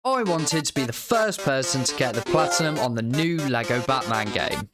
I wanted to be the first person to get the platinum on the new LEGO Batman game.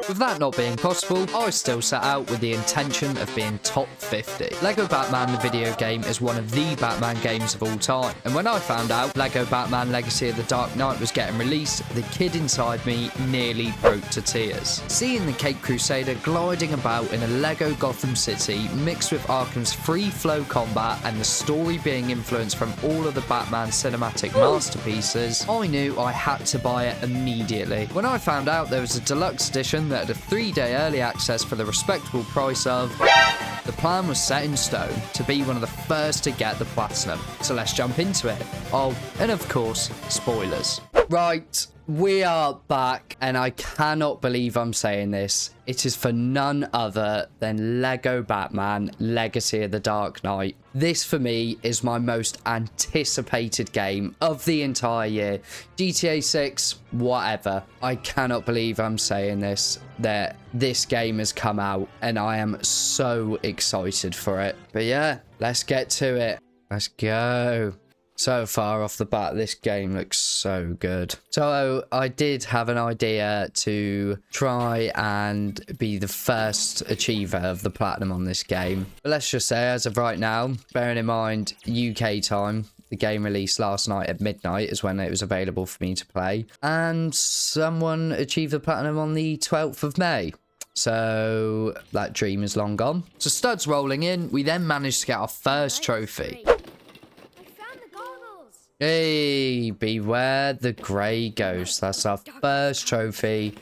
With that not being possible, I still set out with the intention of being top 50. LEGO Batman the video game is one of the Batman games of all time, and when I found out LEGO Batman Legacy of the Dark Knight was getting released, the kid inside me nearly broke to tears. Seeing the Caped Crusader gliding about in a LEGO Gotham City mixed with Arkham's free flow combat and the story being influenced from all of the Batman cinematic masterpieces, I knew I had to buy it immediately. When I found out there was a deluxe edition that had a 3-day early access for the respectable price of... The plan was set in stone to be one of the first to get the platinum. So let's jump into it. Oh, and of course, spoilers. Right, we are back, and I cannot believe I'm saying this. It is for none other than LEGO Batman Legacy of the Dark Knight. This, for me, is my most anticipated game of the entire year. GTA 6, whatever. I cannot believe I'm saying this, that this game has come out, and I am so excited for it. But yeah, let's get to it. Let's go. So far off the bat, this game looks so good. So I did have an idea to try and be the first achiever of the platinum on this game. But let's just say, as of right now, bearing in mind UK time, the game released last night at midnight is when it was available for me to play. And someone achieved the platinum on the 12th of May. So that dream is long gone. So studs rolling in, we then managed to get our first trophy. Hey, beware the grey ghost. That's our first trophy,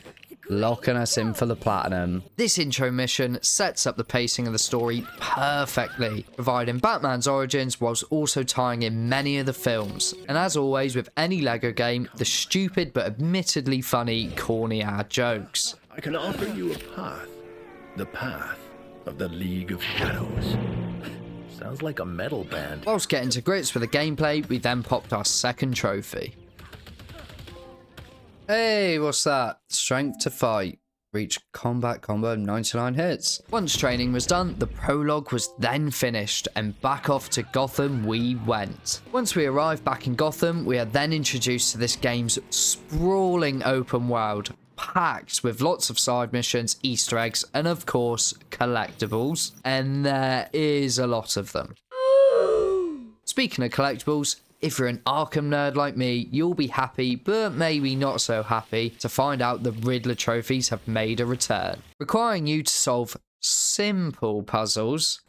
locking us in for the platinum. This intro mission sets up the pacing of the story perfectly, providing Batman's origins whilst also tying in many of the films. And as always with any LEGO game, the stupid but admittedly funny, corny ad jokes. I can offer you a path. The path of the League of Shadows. Sounds like a metal band. Whilst getting to grips with the gameplay, we then popped our second trophy. Hey, what's that? Strength to fight. Reach combat combo 99 hits. Once training was done, the prologue was then finished, and back off to Gotham we went. Once we arrived back in Gotham, we are then introduced to this game's sprawling open world, packed with lots of side missions, Easter eggs, and of course, collectibles. And there is a lot of them. Speaking of collectibles, if you're an Arkham nerd like me, you'll be happy, but maybe not so happy, to find out the Riddler trophies have made a return, requiring you to solve simple puzzles.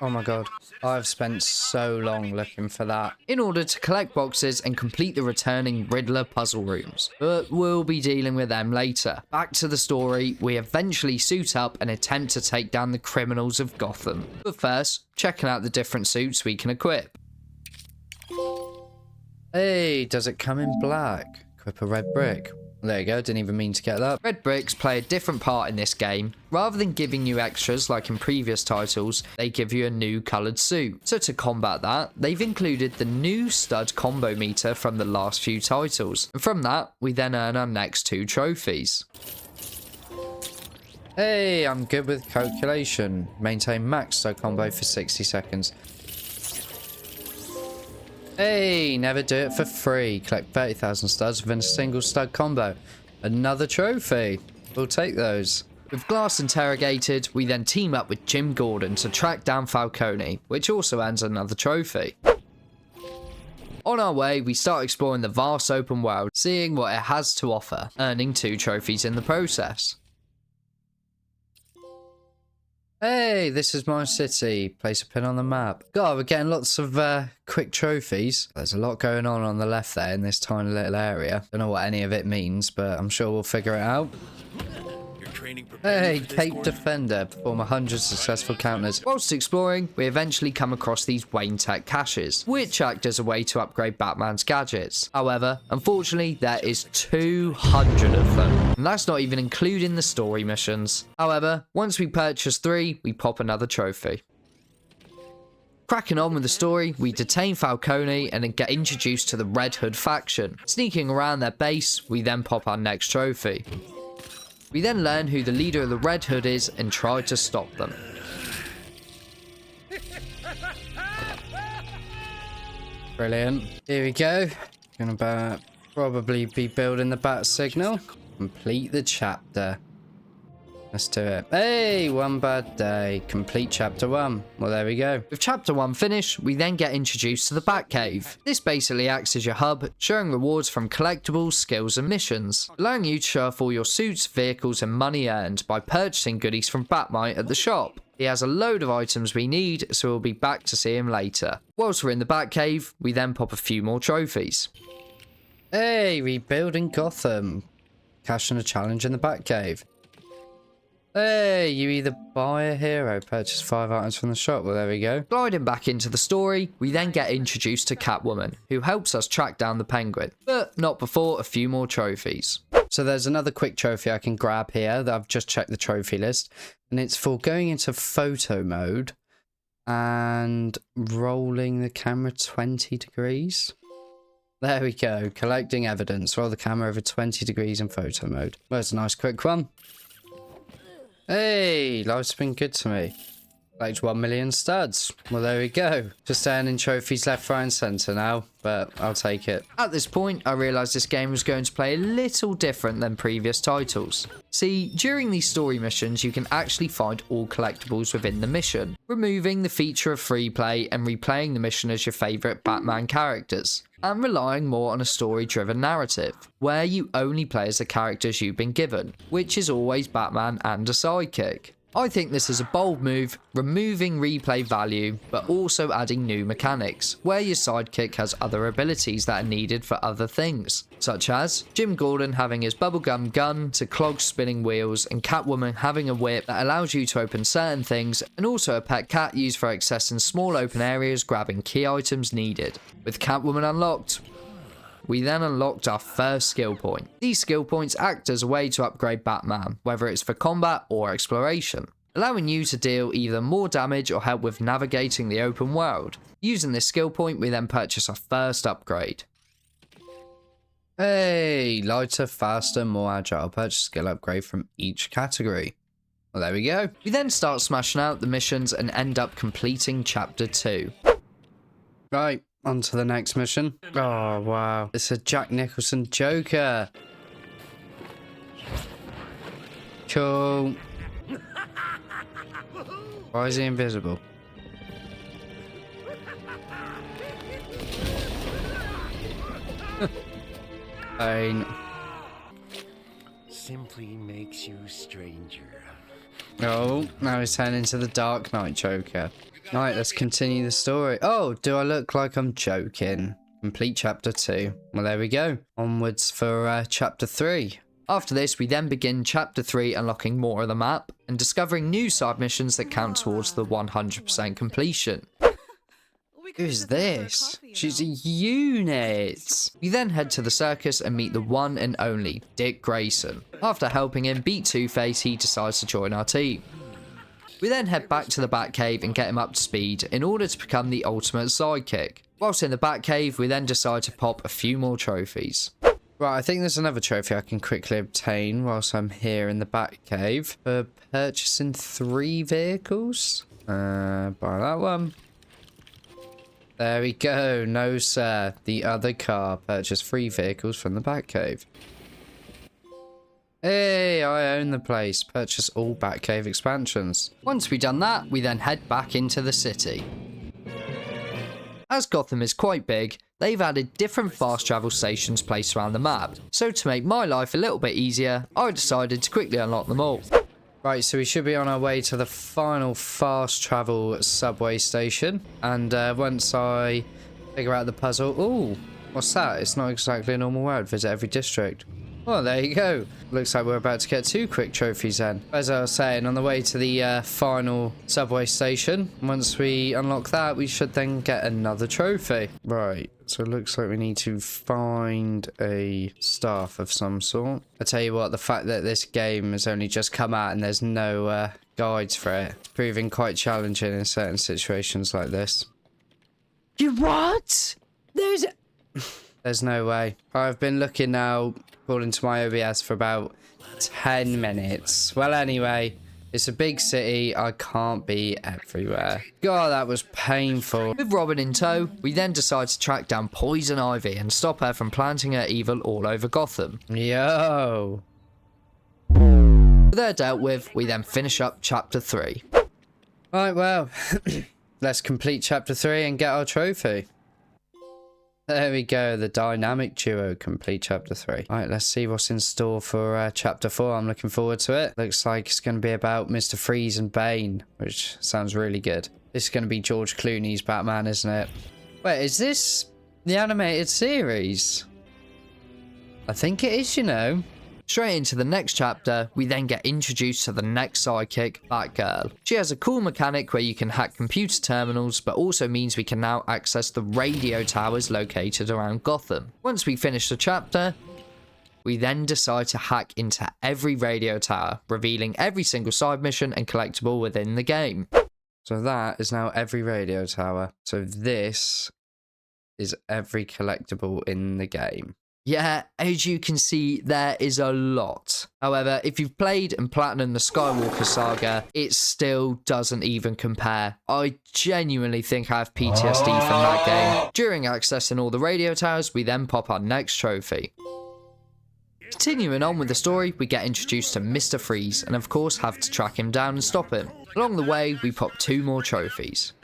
Oh my god, I've spent so long looking for that. In order to collect boxes and complete the returning Riddler puzzle rooms. But we'll be dealing with them later. Back to the story, we eventually suit up and attempt to take down the criminals of Gotham. But first, checking out the different suits we can equip. Hey, does it come in black? Equip a red brick. There you go, didn't even mean to get that. Red bricks play a different part in this game. Rather than giving you extras like in previous titles, they give you a new coloured suit. So to combat that, they've included the new stud combo meter from the last few titles. And from that, we then earn our next 2 trophies. Hey, I'm good with calculation. Maintain max stud combo for 60 seconds. Hey, never do it for free. Collect 30,000 studs within a single stud combo. Another trophy. We'll take those. With Glass interrogated, we then team up with Jim Gordon to track down Falcone, which also earns another trophy. On our way, we start exploring the vast open world, seeing what it has to offer, earning 2 trophies in the process. Hey, this is my city. Place a pin on the map. God, we're getting lots of quick trophies. There's a lot going on the left there in this tiny little area. Don't know what any of it means, but I'm sure we'll figure it out. Hey, Cape Defender. Perform 100 successful counters. Whilst exploring, we eventually come across these Wayne Tech caches, which act as a way to upgrade Batman's gadgets. However, unfortunately, there is 200 of them. And that's not even including the story missions. However, once we purchase 3, we pop another trophy. Cracking on with the story, we detain Falcone and then get introduced to the Red Hood faction. Sneaking around their base, we then pop our next trophy. We then learn who the leader of the Red Hood is and try to stop them. Brilliant. Here we go. Gonna probably be building the bat signal. Complete the chapter. Let's do it. Hey, one bad day. Complete chapter 1. Well, there we go. With chapter 1 finished, we then get introduced to the Batcave. This basically acts as your hub, showing rewards from collectibles, skills, and missions, allowing you to show off all your suits, vehicles, and money earned by purchasing goodies from Batmite at the shop. He has a load of items we need, so we'll be back to see him later. Whilst we're in the Batcave, we then pop a few more trophies. Hey, rebuilding Gotham. Cashing a challenge in the Batcave. Hey, you either buy a hero, purchase 5 items from the shop. Well, there we go. Gliding back into the story, we then get introduced to Catwoman, who helps us track down the Penguin, but not before a few more trophies. So there's another quick trophy I can grab here that I've just checked the trophy list, and it's for going into photo mode and rolling the camera 20 degrees. There we go. Collecting evidence. Roll the camera over 20 degrees in photo mode. Well, it's a nice quick one. Hey, life's been good to me. Like 1 million studs. Well, there we go. Just earning trophies left, right, and centre now, but I'll take it. At this point, I realised this game was going to play a little different than previous titles. See, during these story missions, you can actually find all collectibles within the mission, removing the feature of free play and replaying the mission as your favourite Batman characters, and relying more on a story-driven narrative, where you only play as the characters you've been given, which is always Batman and a sidekick. I think this is a bold move, removing replay value, but also adding new mechanics, where your sidekick has other abilities that are needed for other things, such as Jim Gordon having his bubblegum gun to clog spinning wheels, and Catwoman having a whip that allows you to open certain things, and also a pet cat used for accessing small open areas grabbing key items needed. With Catwoman unlocked, we then unlocked our first skill point. These skill points act as a way to upgrade Batman, whether it's for combat or exploration, allowing you to deal either more damage or help with navigating the open world. Using this skill point, we then purchase our first upgrade. Hey, lighter, faster, more agile. Purchase skill upgrade from each category. Well, there we go. We then start smashing out the missions and end up completing chapter 2. Right. On to the next mission. Oh, wow. It's a Jack Nicholson Joker. Cool. Why is he invisible? Fine. Simply makes you stranger. Oh, now he's turning into the Dark Knight Joker. Right, let's continue the story. Oh, do I look like I'm joking? Complete chapter 2. Well, there we go. Onwards for chapter 3. After this, we then begin chapter 3, unlocking more of the map and discovering new side missions that count towards the 100% completion. Who's this? She's a unit. We then head to the circus and meet the one and only Dick Grayson. After helping him beat Two-Face, he decides to join our team. We then head back to the Batcave and get him up to speed in order to become the ultimate sidekick. Whilst in the Batcave, we then decide to pop a few more trophies. Right, I think there's another trophy I can quickly obtain whilst I'm here in the Batcave for purchasing 3 vehicles. Buy that one. There we go. No, sir. The other car. Purchase 3 vehicles from the Batcave. Hey, I own the place. Purchase all Batcave expansions. Once we've done that, we then head back into the city. As Gotham is quite big, they've added different fast travel stations placed around the map. So to make my life a little bit easier, I decided to quickly unlock them all. Right, so we should be on our way to the final fast travel subway station. And once I figure out the puzzle... Ooh, what's that? It's not exactly a normal word. Visit every district. Well, there you go. Looks like we're about to get 2 quick trophies then. As I was saying, on the way to the final subway station, once we unlock that, we should then get another trophy. Right, so it looks like we need to find a staff of some sort. I tell you what, the fact that this game has only just come out and there's no guides for it, it's proving quite challenging in certain situations like this. You what? There's no way. I've been looking now, according to my OBS, for about 10 minutes. Well, anyway, It's a big city. I can't be everywhere. God, that was painful. With Robin in tow, we then decide to track down Poison Ivy and stop her from planting her evil all over Gotham. Yo. With her dealt with, we then finish up chapter 3. Right, well, let's complete chapter 3 and get our trophy. There we go, the dynamic duo complete chapter 3. Alright, let's see what's in store for chapter 4. I'm looking forward to it. Looks like it's going to be about Mr. Freeze and Bane, which sounds really good. This is going to be George Clooney's Batman, isn't it? Wait, is this the animated series? I think it is, you know. Straight into the next chapter, we then get introduced to the next sidekick, Batgirl. She has a cool mechanic where you can hack computer terminals, but also means we can now access the radio towers located around Gotham. Once we finish the chapter, we then decide to hack into every radio tower, revealing every single side mission and collectible within the game. So that is now every radio tower. So this is every collectible in the game. Yeah, as you can see, there is a lot. However, if you've played and platinumed the Skywalker saga, it still doesn't even compare. I genuinely think I have PTSD from that game. During accessing all the radio towers, we then pop our next trophy. Continuing on with the story, we get introduced to Mr. Freeze, and of course have to track him down and stop him. Along the way, we pop 2 more trophies.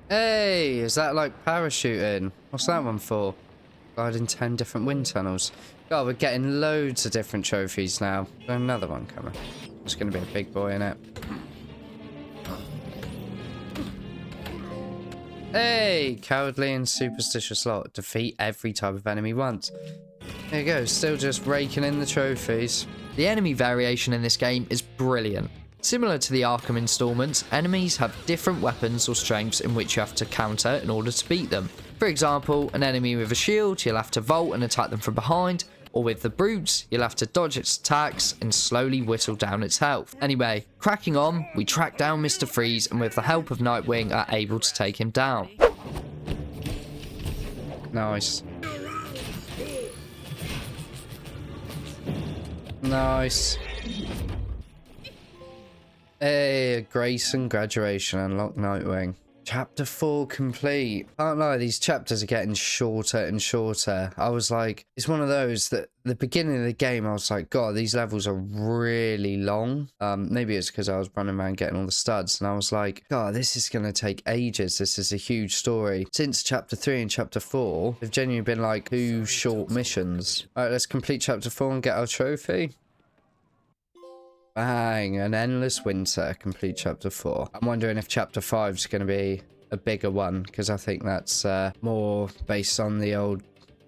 Hey, is that like parachuting? What's that one for? Gliding 10 different wind tunnels. God, we're getting loads of different trophies now. There's another one coming. It's going to be a big boy in it. Hey, cowardly and superstitious lot. Defeat every type of enemy once. There you go, still just raking in the trophies. The enemy variation in this game is brilliant. Similar to the Arkham installments, enemies have different weapons or strengths in which you have to counter in order to beat them. For example, an enemy with a shield, you'll have to vault and attack them from behind, or with the brutes, you'll have to dodge its attacks and slowly whittle down its health. Anyway, cracking on, we track down Mr. Freeze and with the help of Nightwing are able to take him down. Nice. Nice. Hey, Grayson graduation, unlock Nightwing. Chapter 4 complete. Can't lie, these chapters are getting shorter and shorter. I was like, it's one of those that the beginning of the game, I was like, God, these levels are really long. Maybe it's because I was running around getting all the studs, and I was like, God, this is going to take ages. This is a huge story. Since chapter 3 and chapter 4, they've genuinely been like 2 short missions. All right, let's complete chapter 4 and get our trophy. Bang, an endless winter, complete chapter 4. I'm wondering if chapter 5 is going to be a bigger one, because I think that's more based on the old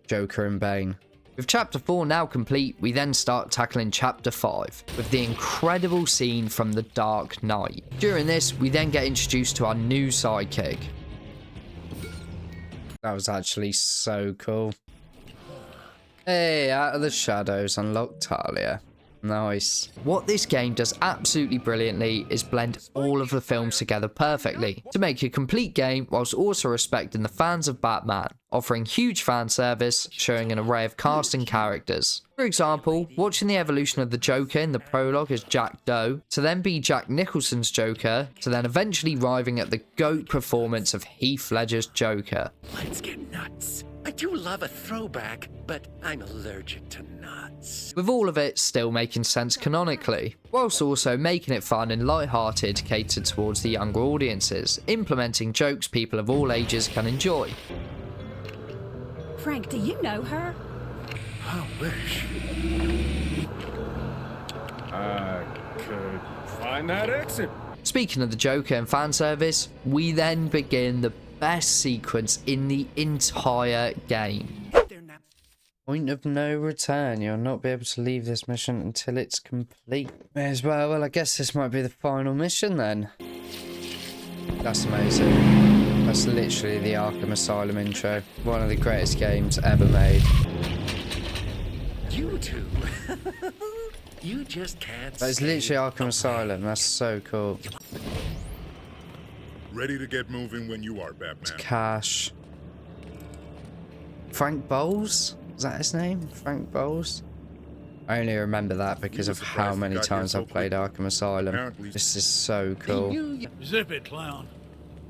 Joker and Bane. With chapter 4 now complete, we then start tackling chapter 5, with the incredible scene from The Dark Knight. During this, we then get introduced to our new sidekick. That was actually so cool. Hey, out of the shadows, unlock Talia. Nice. What this game does absolutely brilliantly is blend all of the films together perfectly to make a complete game whilst also respecting the fans of Batman, offering huge fan service, showing an array of casting characters. For example, watching the evolution of the Joker in the prologue as Jack Doe, to then be Jack Nicholson's Joker, to then eventually arriving at the GOAT performance of Heath Ledger's Joker. Let's get nuts. I do love a throwback, but I'm allergic to nuts. With all of it still making sense canonically, whilst also making it fun and light-hearted, catered towards the younger audiences, implementing jokes people of all ages can enjoy. Frank, do you know her? I wish. I could find that exit. Speaking of the Joker and fan service, we then begin the best sequence in the entire game. Point of no return. You'll not be able to leave this mission until it's complete. May as well, I guess this might be the final mission then. That's amazing. That's literally the Arkham Asylum intro. One of the greatest games ever made. You two. You just can't. That is literally Arkham Asylum. That's so cool. Ready to get moving when you are, Batman. Cash. Frank Bowles? Is that his name? Frank Bowles? I only remember that because of how surprised many you got here times so I've played Arkham Asylum. Apparently. This is so cool. Zip it, clown.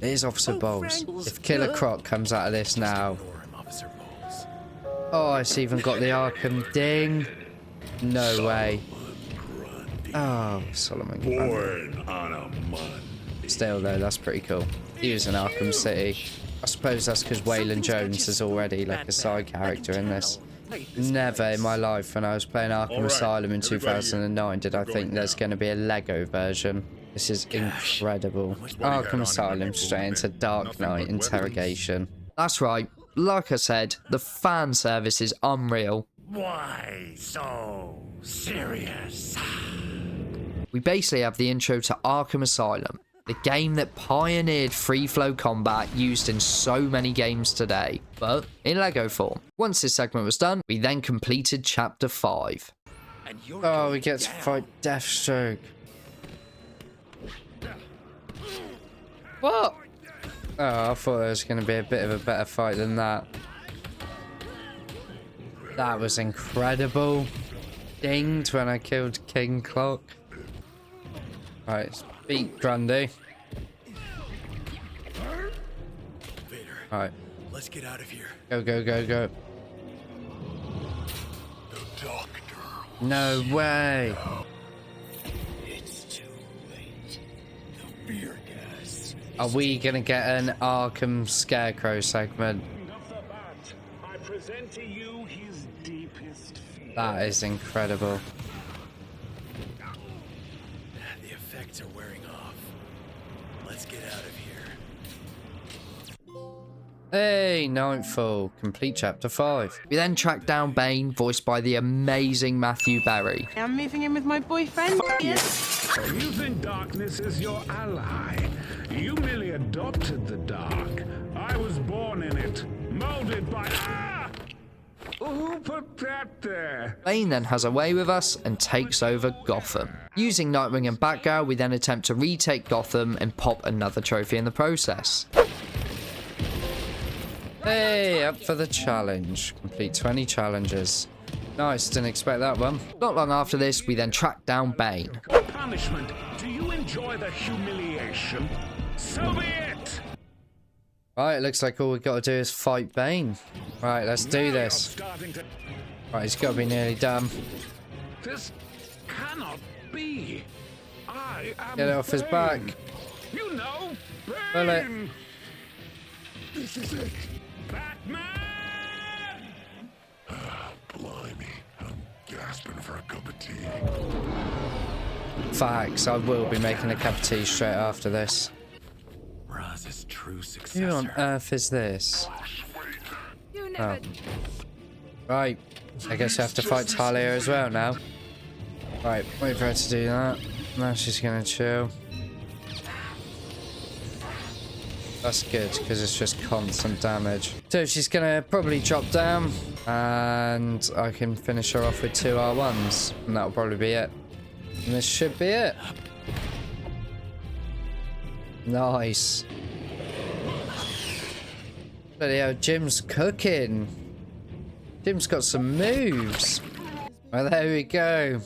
It is Officer Oh, Bowles. Franklin's If Killer good. Croc comes out of this now... Ignore him, Officer Bowles. Oh, it's even got the Arkham ding. No way. Oh, Solomon Grundy. Born on a Monday. Still, though, that's pretty cool. He was in Arkham City. I suppose that's because Waylon Jones is already like a side character in this. Never in my life when I was playing Arkham Alright, Asylum in everybody 2009 did I we're think going there's now. going to be a Lego version. This is incredible. That's what he had Arkham on him Asylum when he straight pulled into him in. Dark Nothing Knight but interrogation. That's right. Like I said, the fan service is unreal. Why so serious? We basically have the intro to Arkham Asylum, the game that pioneered free flow combat used in so many games today, but in Lego form. Once this segment was done, we then completed Chapter 5. And you're Oh, we going get to down. fight Deathstroke. What? Oh, I thought there was going to be a bit of a better fight than that. That was incredible. Dinged when I killed King Clock. Right, let's beat Grundy. Vader, Right, let's get out of here. go, go, go, go. The doctor. No way. It's too late. The beer gas. Are we going to get an Arkham Scarecrow segment? Of the bat, I present to you his deepest fear. That is incredible. The effects are wearing off. Let's get out of here. Hey, Nightfall. Complete Chapter 5. We then track down Bane, voiced by the amazing Matthew Berry. I'm moving in with my boyfriend. You think darkness is your ally. You merely adopted the dark. I was born in it, molded by... Ah! Who put that there? Bane then has a way with us and takes over Gotham. Using Nightwing and Batgirl, we then attempt to retake Gotham and pop another trophy in the process. Hey, up for the challenge. Complete 20 challenges. Nice, didn't expect that one. Not long after this, we then track down Bane. Punishment. Do you enjoy the humiliation? So be it! Right, it looks like all we've got to do is fight Bane. Right, let's do Now you're this. starting to... Right, he's got to be nearly done. This cannot be. I am Get it off his Bane. back. You know, Pull it. Bane. This is it. Batman! Blimey, I'm gasping for a cup of tea. Facts, I will be making a cup of tea straight after this. Raz's true successor. Who on earth is this? Oh. Right, I guess I have to fight Talia as well now. Right, wait for her to do that. Now she's gonna chill. That's good, because it's just constant damage. So she's gonna probably drop down, and I can finish her off with 2 R1s, and that'll probably be it. And this should be it. Nice. Bloody hell, Jim's cooking. Jim's got some moves. Well, there we go.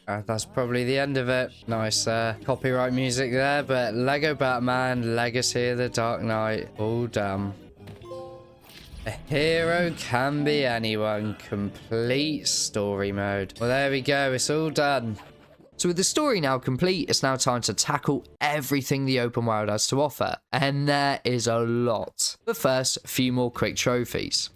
That's probably the end of it. Nice copyright music there, but Lego Batman, Legacy of the Dark Knight, all done. A hero can be anyone. Complete story mode. Well, there we go. It's all done. So with the story now complete, it's now time to tackle everything the open world has to offer. And there is a lot. But first, a few more quick trophies.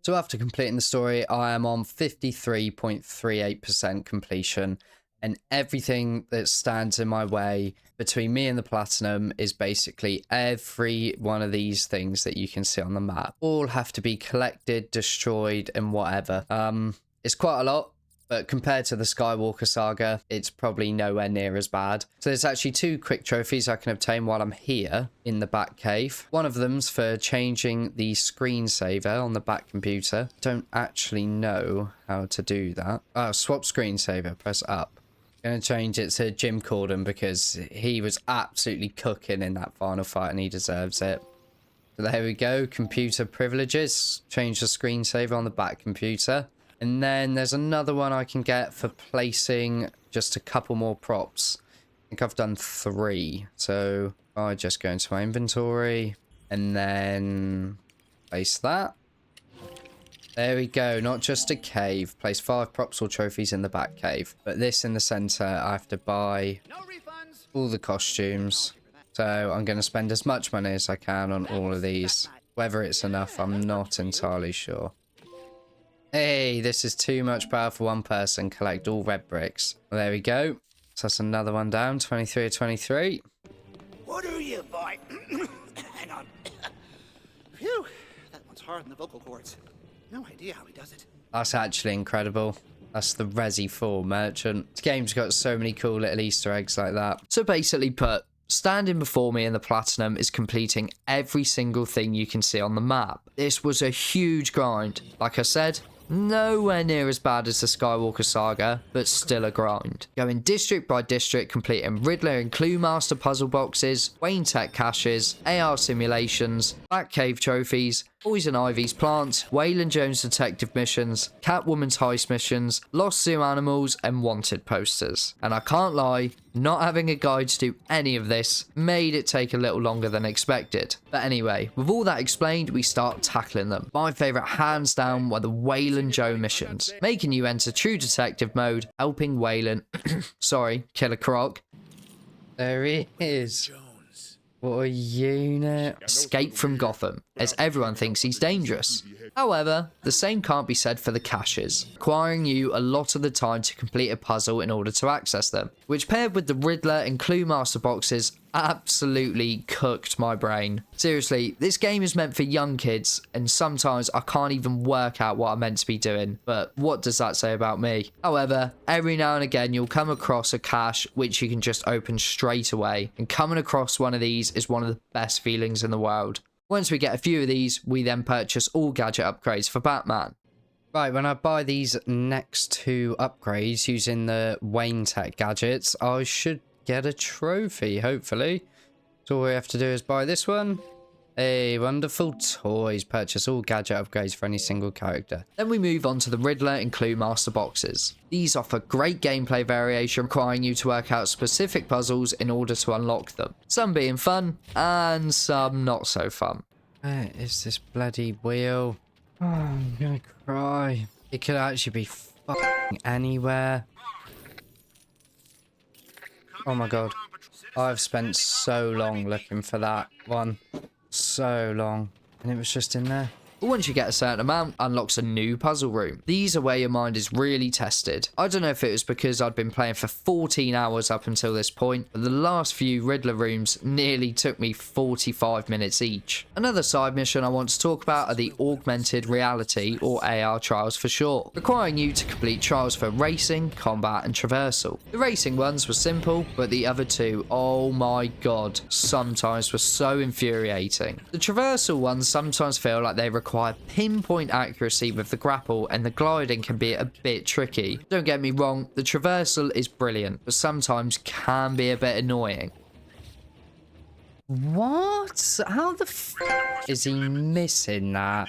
So after completing the story, I am on 53.38% completion. And everything that stands in my way between me and the platinum is basically every one of these things that you can see on the map. All have to be collected, destroyed, and whatever. It's quite a lot. But compared to the Skywalker saga, it's probably nowhere near as bad. So there's actually 2 quick trophies I can obtain while I'm here in the Batcave. One of them's for changing the screensaver on the Bat computer. Don't actually know how to do that. Oh, swap screensaver, press up. Gonna change it to Jim Corden because he was absolutely cooking in that final fight and he deserves it. So there we go, computer privileges. Change the screensaver on the Bat computer. And then there's another one I can get for placing just a couple more props. I think I've done 3. So I just go into my inventory and then place that. There we go. Not just a cave. Place 5 props or trophies in the back cave. But this in the center, I have to buy all the costumes. So I'm going to spend as much money as I can on all of these. Whether it's enough, I'm not entirely sure. Hey, this is too much power for one person. Collect all red bricks. Well, there we go. So that's another one down. 23 or 23. What are you, boy? Hang on. Phew, that one's hard in the vocal cords. No idea how he does it. That's actually incredible. That's the Resi 4 merchant. This game's got so many cool little Easter eggs like that. So basically put, standing before me in the Platinum is completing every single thing you can see on the map. This was a huge grind. Like I said, nowhere near as bad as the Skywalker Saga, but still a grind. Going district by district, completing Riddler and Clue Master puzzle boxes, Wayne Tech caches, AR simulations, Batcave trophies, Poison Ivy's plants, Waylon Jones detective missions, Catwoman's heist missions, Lost Zoo animals, and wanted posters. And I can't lie, not having a guide to do any of this made it take a little longer than expected. But anyway, with all that explained, we start tackling them. My favourite hands down were the Waylon Joe missions, making you enter true detective mode, helping Waylon, sorry, Killer Croc. There he is. What a unit. Escape from Gotham, as everyone thinks he's dangerous. However, the same can't be said for the caches, requiring you a lot of the time to complete a puzzle in order to access them, which paired with the Riddler and Clue Master boxes absolutely cooked my brain. Seriously, this game is meant for young kids, and sometimes I can't even work out what I'm meant to be doing, but what does that say about me? However, every now and again you'll come across a cache which you can just open straight away, and coming across one of these is one of the best feelings in the world. Once we get a few of these, we then purchase all gadget upgrades for Batman. Right, when I buy these next 2 upgrades using the Wayne Tech gadgets, I should get a trophy, hopefully. So all we have to do is buy this one. Hey, wonderful toys. Purchase all gadget upgrades for any single character. Then we move on to the Riddler and Clue Master boxes. These offer great gameplay variation, requiring you to work out specific puzzles in order to unlock them. Some being fun, and some not so fun. Where is this bloody wheel? Oh, I'm gonna cry. It could actually be fucking anywhere. Oh my god. I've spent so long looking for that one. So long. And it was just in there. But once you get a certain amount, unlocks a new puzzle room. These are where your mind is really tested. I don't know if it was because I'd been playing for 14 hours up until this point, but the last few Riddler rooms nearly took me 45 minutes each. Another side mission I want to talk about are the Augmented Reality, or AR trials for short, requiring you to complete trials for racing, combat, and traversal. The racing ones were simple, but the other 2, oh my god, sometimes were so infuriating. The traversal ones sometimes feel like they require pinpoint accuracy with the grapple, and the gliding can be a bit tricky. Don't get me wrong, the traversal is brilliant, but sometimes can be a bit annoying. What? How the f is he missing that?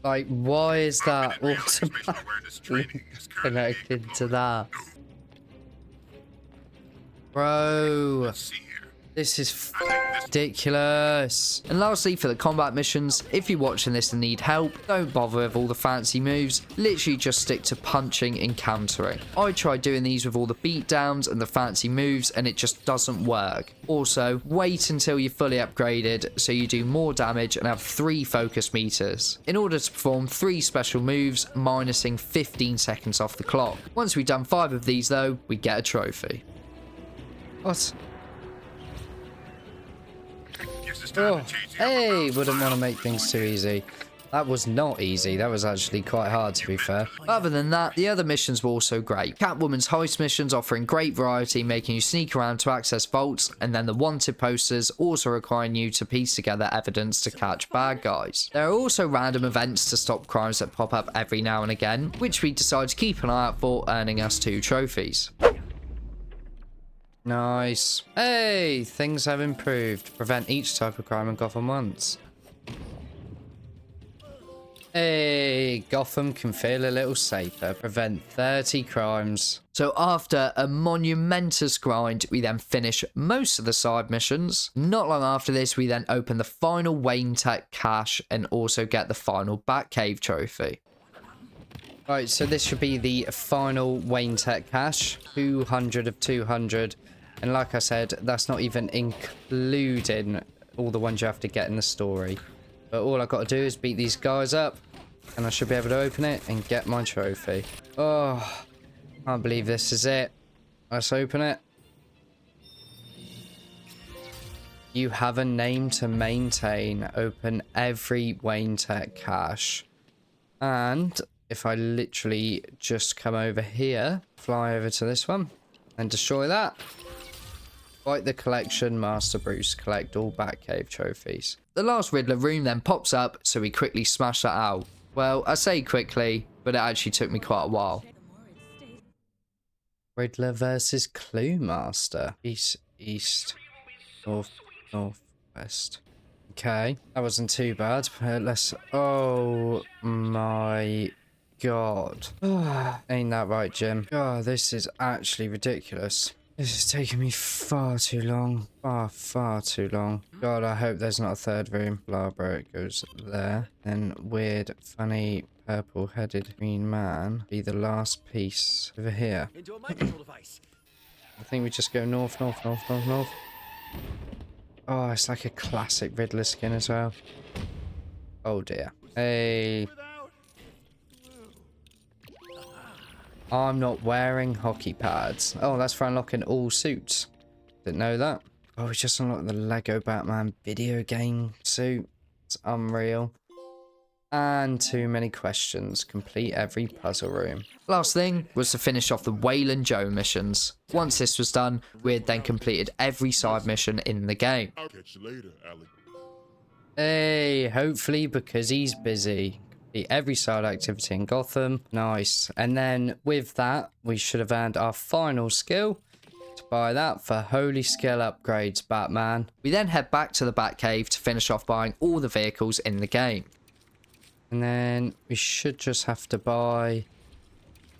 Like, why is that automatically connected to that? Bro. This is ridiculous. And lastly, for the combat missions, if you're watching this and need help, don't bother with all the fancy moves. Literally just stick to punching and countering. I tried doing these with all the beatdowns and the fancy moves, and it just doesn't work. Also, wait until you're fully upgraded so you do more damage and have 3 focus meters, in order to perform 3 special moves, minusing 15 seconds off the clock. Once we've done 5 of these though, we get a trophy. What? Oh, hey, wouldn't want to make things too easy. That was not easy. That was actually quite hard, to be fair. Other than that, the other missions were also great. Catwoman's heist missions offering great variety, making you sneak around to access vaults, and then the wanted posters also requiring you to piece together evidence to catch bad guys. There are also random events to stop crimes that pop up every now and again, which we decide to keep an eye out for, earning us 2 trophies. Nice. Hey, things have improved. Prevent each type of crime in Gotham once. Hey, Gotham can feel a little safer. Prevent 30 crimes. So after a monumentous grind, we then finish most of the side missions. Not long after this, we then open the final Wayne Tech cache and also get the final Batcave trophy. Right, so this should be the final Wayne Tech cache. 200 of 200. And like I said, that's not even including all the ones you have to get in the story. But all I've got to do is beat these guys up, and I should be able to open it and get my trophy. Oh, can't believe this is it. Let's open it. You have a name to maintain. Open every Wayne Tech cache. And if I literally just come over here, fly over to this one, and destroy that. Fight the collection, Master Bruce. Collect all Batcave trophies. The last Riddler room then pops up, so we quickly smash that out. Well, I say quickly, but it actually took me quite a while. Riddler versus Clue Master. East, east, north, northwest. Okay, that wasn't too bad. Let's... Oh my god. Ain't that right, Jim? God, this is actually ridiculous. This is taking me far too long. Far too long. God, I hope there's not a third room. Barbara, it goes there. Then weird, funny, purple-headed green man be the last piece over here. I think we just go north, north, north, north, north. Oh, it's like a classic Riddler skin as well. Oh dear. Hey. I'm not wearing hockey pads. Oh, that's for unlocking all suits. Didn't know that. Oh, we just unlocked the Lego Batman video game suit. It's unreal. And too many questions. Complete every puzzle room. Last thing was to finish off the Waylon Joe missions. Once this was done, we had then completed every side mission in the game. I'll catch you later, Alec. Hey, hopefully because he's busy. Every side activity in Gotham. Nice. And then with that, we should have earned our final skill to buy that for holy skill upgrades, Batman. We then head back to the Batcave to finish off buying all the vehicles in the game. And then we should just have to buy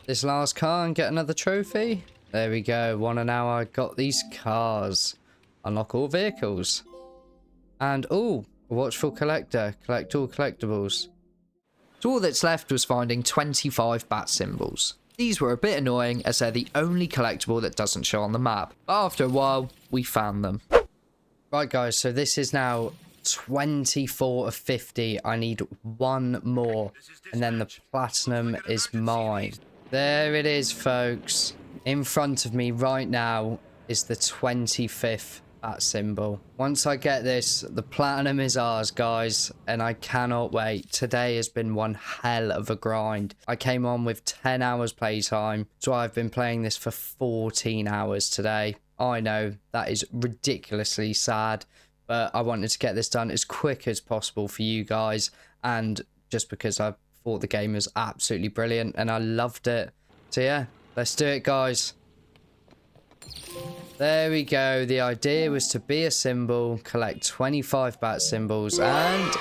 this last car and get another trophy. There we go. Want now I got these cars. Unlock all vehicles. And oh, a watchful collector. Collect all collectibles. So all that's left was finding 25 bat symbols. These were a bit annoying as they're the only collectible that doesn't show on the map. But after a while, we found them. Right guys, so this is now 24 of 50. I need one more and then the platinum is mine. There it is, folks. In front of me right now is the 25th bat symbol. Once I get this, the platinum is ours, guys, and I cannot wait. Today has been one hell of a grind. I came on with 10 hours playtime, so I've been playing this for 14 hours today. I know that is ridiculously sad, but I wanted to get this done as quick as possible for you guys, and just because I thought the game was absolutely brilliant and I loved it. So yeah, let's do it, guys. There we go. The idea was to be a symbol, collect 25 bat symbols, and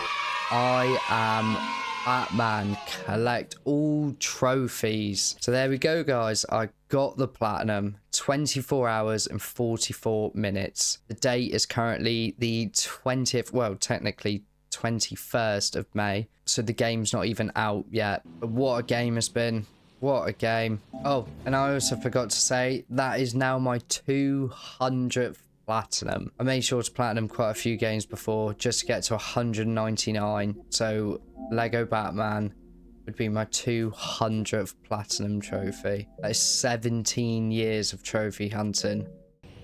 I am Batman. Collect all trophies. So there we go, guys. I got the platinum. 24 hours and 44 minutes. The date is currently the 20th, well, technically 21st of May. So the game's not even out yet. But what a game it's been. What a game. Oh, and I also forgot to say, that is now my 200th platinum. I made sure to platinum quite a few games before just to get to 199. So Lego Batman would be my 200th platinum trophy. That is 17 years of trophy hunting.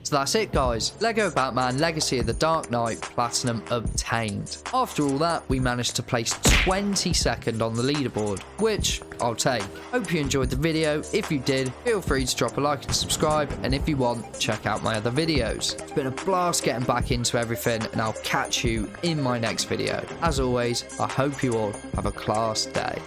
So that's it, guys. Lego Batman Legacy of the Dark Knight Platinum obtained. After all that, we managed to place 22nd on the leaderboard, which I'll take. Hope you enjoyed the video. If you did, feel free to drop a like and subscribe, and if you want, check out my other videos. It's been a blast getting back into everything, and I'll catch you in my next video. As always, I hope you all have a class day.